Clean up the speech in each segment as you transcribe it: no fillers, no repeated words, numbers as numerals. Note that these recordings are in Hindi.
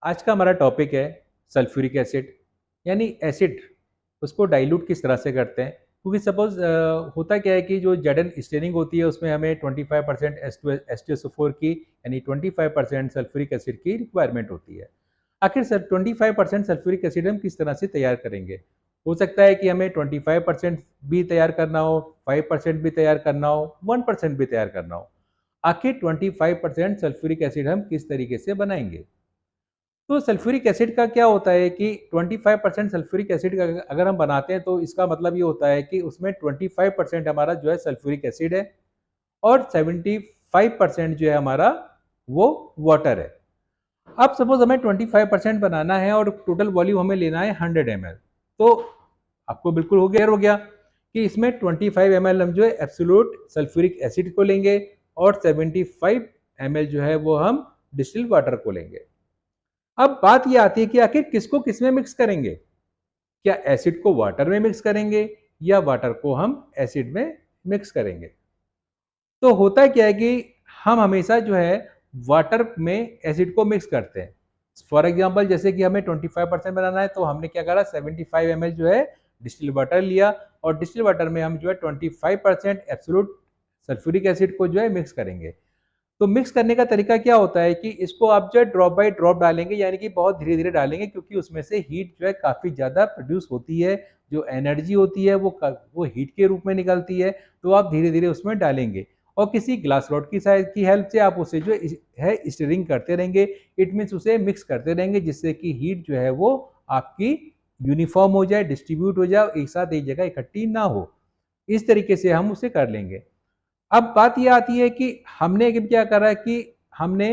आज का हमारा टॉपिक है सल्फ्यूरिक एसिड यानी एसिड। उसको डाइल्यूट किस तरह से करते हैं, क्योंकि सपोज होता क्या है कि जो जेडन स्टेनिंग होती है उसमें हमें 25% H2SO4 की यानी 25% सल्फ्यूरिक एसिड की रिक्वायरमेंट होती है। आखिर सर 25% सल्फ्यूरिक एसिड हम किस तरह से तैयार करेंगे? हो सकता है कि हमें 25% भी तैयार करना हो, 5% भी तैयार करना हो, 1% भी तैयार करना हो। आखिर 25% सल्फ्यूरिक एसिड हम किस तरीके से बनाएंगे? तो सल्फ्यूरिक एसिड का क्या होता है कि 25% सल्फ्यूरिक एसिड का अगर हम बनाते हैं तो इसका मतलब ये होता है कि उसमें 25% हमारा जो है सल्फ्यूरिक एसिड है और 75% जो है हमारा वो वाटर है। अब सपोज हमें 25% बनाना है और टोटल वॉल्यूम हमें लेना है 100 ml। तो आपको बिल्कुल हो गया कि इसमें 25 ml हम जो है एब्सोल्यूट सल्फ्यूरिक एसिड को लेंगे और 75 ml जो है वो हम डिस्टिल्ड वाटर को लेंगे। अब बात ये आती है कि आखिर किसको किसमें मिक्स करेंगे? क्या एसिड को वाटर में मिक्स करेंगे या वाटर को हम एसिड में मिक्स करेंगे? तो होता क्या है कि हम हमेशा जो है वाटर में एसिड को मिक्स करते हैं। फॉर एग्जांपल जैसे कि हमें 25% बनाना है तो हमने क्या करा 75 ml जो है डिस्टिल वाटर लिया और डिस्टिल वाटर में हम जो है 25% एब्सोल्यूट सल्फ्यूरिक एसिड को जो है मिक्स करेंगे। तो मिक्स करने का तरीका क्या होता है कि इसको आप जो है ड्रॉप बाय ड्रॉप डालेंगे, यानी कि बहुत धीरे धीरे डालेंगे, क्योंकि उसमें से हीट जो है काफ़ी ज़्यादा प्रोड्यूस होती है। जो एनर्जी होती है वो हीट के रूप में निकलती है। तो आप धीरे धीरे उसमें डालेंगे और किसी ग्लास रॉड की हेल्प से आप उसे जो है स्टीयरिंग करते रहेंगे। इट मीन्स उसे मिक्स करते रहेंगे जिससे कि हीट जो है वो आपकी यूनिफॉर्म हो जाए, डिस्ट्रीब्यूट हो जाए, एक साथ एक जगह इकट्ठी ना हो। इस तरीके से हम उसे कर लेंगे। अब बात ये आती है कि हमने क्या करा कि हमने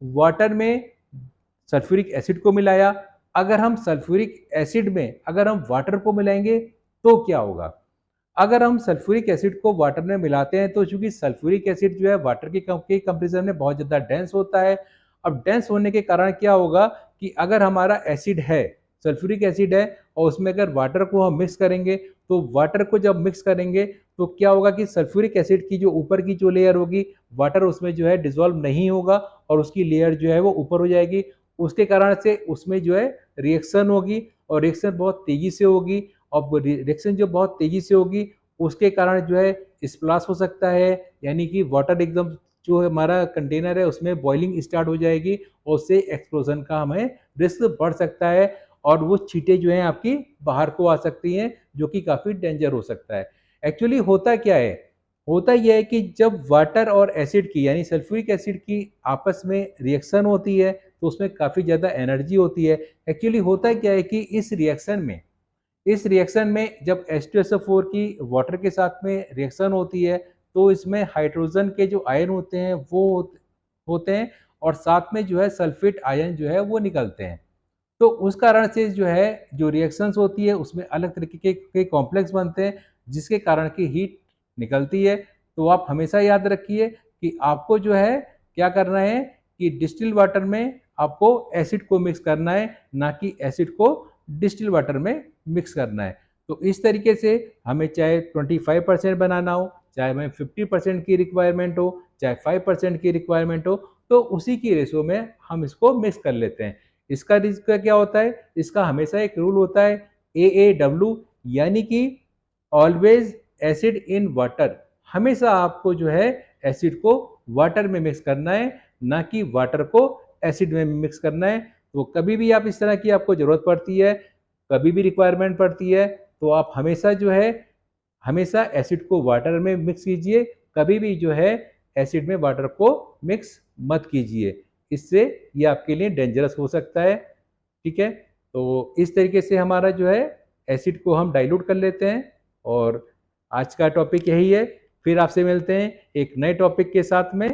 वाटर में सल्फ्यूरिक एसिड को मिलाया। अगर हम सल्फ्यूरिक एसिड में अगर हम वाटर को मिलाएंगे तो क्या होगा? अगर हम सल्फ्यूरिक एसिड को वाटर में मिलाते हैं तो चूंकि सल्फ्यूरिक एसिड जो है वाटर के कंपेरिजन में बहुत ज़्यादा डेंस होता है। अब डेंस होने के कारण क्या होगा कि अगर हमारा एसिड है, सल्फ्यूरिक एसिड है, और उसमें अगर वाटर को हम मिक्स करेंगे तो वाटर को जब मिक्स करेंगे तो क्या होगा कि सल्फ्यूरिक एसिड की जो ऊपर की जो लेयर होगी, वाटर उसमें जो है डिसॉल्व नहीं होगा और उसकी लेयर जो है वो ऊपर हो जाएगी। उसके कारण से उसमें जो है रिएक्शन होगी और रिएक्शन बहुत तेजी से होगी। और रिएक्शन जो बहुत तेजी से होगी उसके कारण जो है स्प्लाश हो सकता है, यानी कि वाटर एकदम जो हमारा कंटेनर है उसमें बॉइलिंग स्टार्ट हो जाएगी और उससे एक्सप्लोजन का हमें रिस्क बढ़ सकता है और वो छींटे जो हैं आपकी बाहर को आ सकती हैं, जो कि काफ़ी डेंजर हो सकता है। एक्चुअली होता क्या है? होता यह है कि जब वाटर और एसिड की यानी सल्फ्यूरिक एसिड की आपस में रिएक्शन होती है तो उसमें काफ़ी ज़्यादा एनर्जी होती है। एक्चुअली होता क्या है कि इस रिएक्शन में जब H2SO4 की वाटर के साथ में रिएक्शन होती है तो इसमें हाइड्रोजन के जो आयन होते हैं वो होते हैं और साथ में जो है सल्फेट आयन जो है वो निकलते हैं। तो उस कारण से जो है जो रिएक्शंस होती है उसमें अलग तरीके के कॉम्प्लेक्स बनते हैं जिसके कारण की हीट निकलती है। तो आप हमेशा याद रखिए कि आपको जो है क्या करना है कि डिस्टिल वाटर में आपको एसिड को मिक्स करना है, ना कि एसिड को डिस्टिल वाटर में मिक्स करना है। तो इस तरीके से हमें चाहे 25% बनाना हो, चाहे हमें 50% की रिक्वायरमेंट हो, चाहे 5% की रिक्वायरमेंट हो, तो उसी की रेशो में हम इसको मिक्स कर लेते हैं। इसका रिस्क का क्या होता है? इसका हमेशा एक रूल होता है AAW, यानी कि ऑलवेज एसिड इन वाटर। हमेशा आपको जो है एसिड को वाटर में मिक्स करना है, ना कि वाटर को एसिड में मिक्स करना है। तो कभी भी आप इस तरह की आपको ज़रूरत पड़ती है, कभी भी रिक्वायरमेंट पड़ती है, तो आप हमेशा जो है हमेशा एसिड को वाटर में मिक्स कीजिए। कभी भी जो है एसिड में वाटर को मिक्स मत कीजिए, इससे ये आपके लिए डेंजरस हो सकता है। ठीक है, तो इस तरीके से हमारा जो है एसिड को हम डाइल्यूट कर लेते हैं। और आज का टॉपिक यही है। फिर आपसे मिलते हैं एक नए टॉपिक के साथ में।